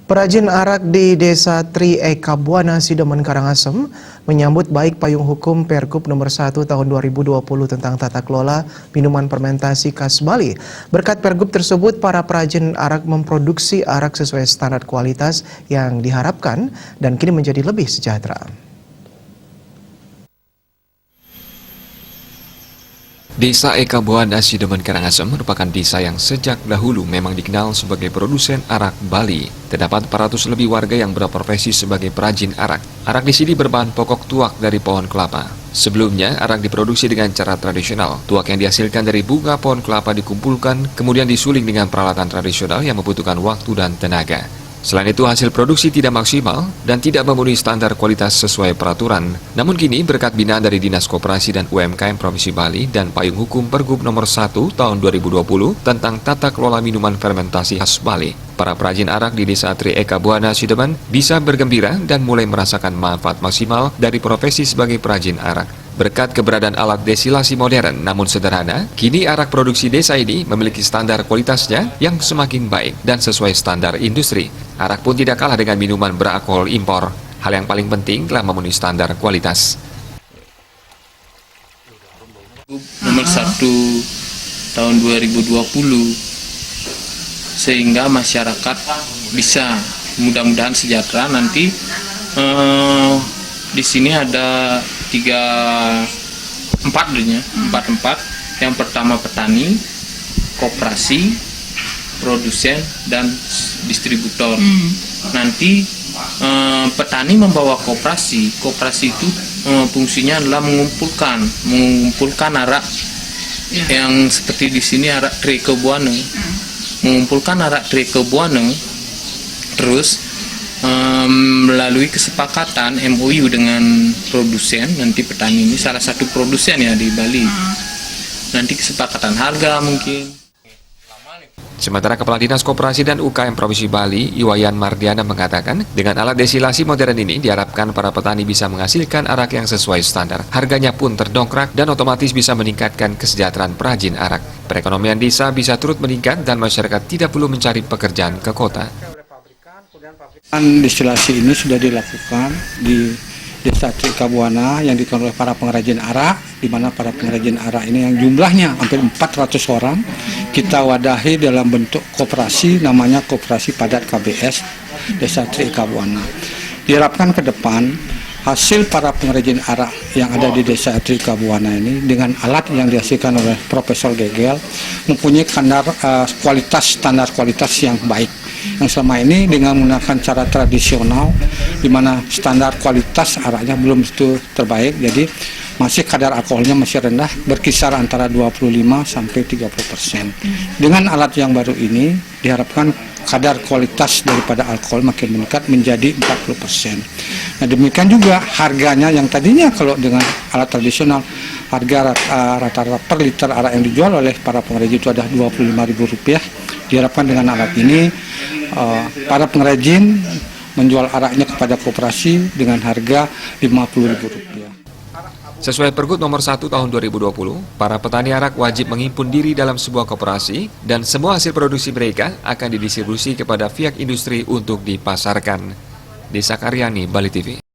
Perajin arak di Desa Tri Eka Buana, Sidemen, Karangasem menyambut baik payung hukum Pergub nomor 1 tahun 2020 tentang tata kelola minuman fermentasi khas Bali. Berkat Pergub tersebut, para perajin arak memproduksi arak sesuai standar kualitas yang diharapkan dan kini menjadi lebih sejahtera. Desa Eka Buana, Sidemen, Karangasem merupakan desa yang sejak dahulu memang dikenal sebagai produsen arak Bali. Terdapat 400 lebih warga yang berprofesi sebagai perajin arak. Arak di sini berbahan pokok tuak dari pohon kelapa. Sebelumnya, arak diproduksi dengan cara tradisional. Tuak yang dihasilkan dari bunga pohon kelapa dikumpulkan, kemudian disuling dengan peralatan tradisional yang membutuhkan waktu dan tenaga. Selain itu, hasil produksi tidak maksimal dan tidak memenuhi standar kualitas sesuai peraturan. Namun kini, berkat binaan dari Dinas Koperasi dan UMKM Provinsi Bali dan payung hukum Pergub nomor 1 tahun 2020 tentang tata kelola minuman fermentasi khas Bali, para perajin arak di Desa Tri Eka Buana, Sidemen bisa bergembira dan mulai merasakan manfaat maksimal dari profesi sebagai perajin arak. Berkat keberadaan alat destilasi modern namun sederhana, kini arak produksi desa ini memiliki standar kualitasnya yang semakin baik dan sesuai standar industri. Arak pun tidak kalah dengan minuman beralkohol impor. Hal yang paling penting telah memenuhi standar kualitas. Nomor 1 tahun 2020, sehingga masyarakat bisa mudah-mudahan sejahtera. Nanti di sini ada empat tempat. Yang pertama petani, koperasi, produsen, dan distributor. Nanti petani membawa koperasi itu fungsinya adalah mengumpulkan arak yang seperti di sini arak Tri Eka Buana. Mengumpulkan arak Tri Eka Buana, terus melalui kesepakatan MOU dengan produsen, nanti petani ini salah satu produsen ya di Bali. Nanti kesepakatan harga mungkin. Sementara Kepala Dinas Koperasi dan UKM Provinsi Bali, Iwayan Mardiana, mengatakan dengan alat destilasi modern ini diharapkan para petani bisa menghasilkan arak yang sesuai standar. Harganya pun terdongkrak dan otomatis bisa meningkatkan kesejahteraan perajin arak. Perekonomian desa bisa turut meningkat dan masyarakat tidak perlu mencari pekerjaan ke kota. Destilasi ini sudah dilakukan di Desa Tri Eka Buana yang dikelola oleh para pengrajin arak, di mana para pengrajin arak ini yang jumlahnya hampir 400 orang kita wadahi dalam bentuk koperasi, namanya Koperasi Padat KBS Desa Tri Eka Buana. Diharapkan ke depan hasil para pengrajin arak yang ada di Desa Tri Eka Buana ini dengan alat yang dihasilkan oleh Profesor Gegel mempunyai standar kualitas yang baik. Yang selama ini dengan menggunakan cara tradisional, di mana standar kualitas araknya belum itu terbaik, jadi masih kadar alkoholnya masih rendah, berkisar antara 25–30%. Dengan alat yang baru ini diharapkan kadar kualitas daripada alkohol makin meningkat menjadi 40%. Nah, demikian juga harganya yang tadinya kalau dengan alat tradisional harga rata-rata per liter arak yang dijual oleh para pengrajin itu adalah Rp25.000. Diharapkan dengan alat ini para pengrajin menjual araknya kepada koperasi dengan harga Rp50.000. Sesuai Pergub nomor 1 tahun 2020, para petani arak wajib menghimpun diri dalam sebuah koperasi dan semua hasil produksi mereka akan didistribusi kepada pihak industri untuk dipasarkan. Desa Karyani, Bali TV.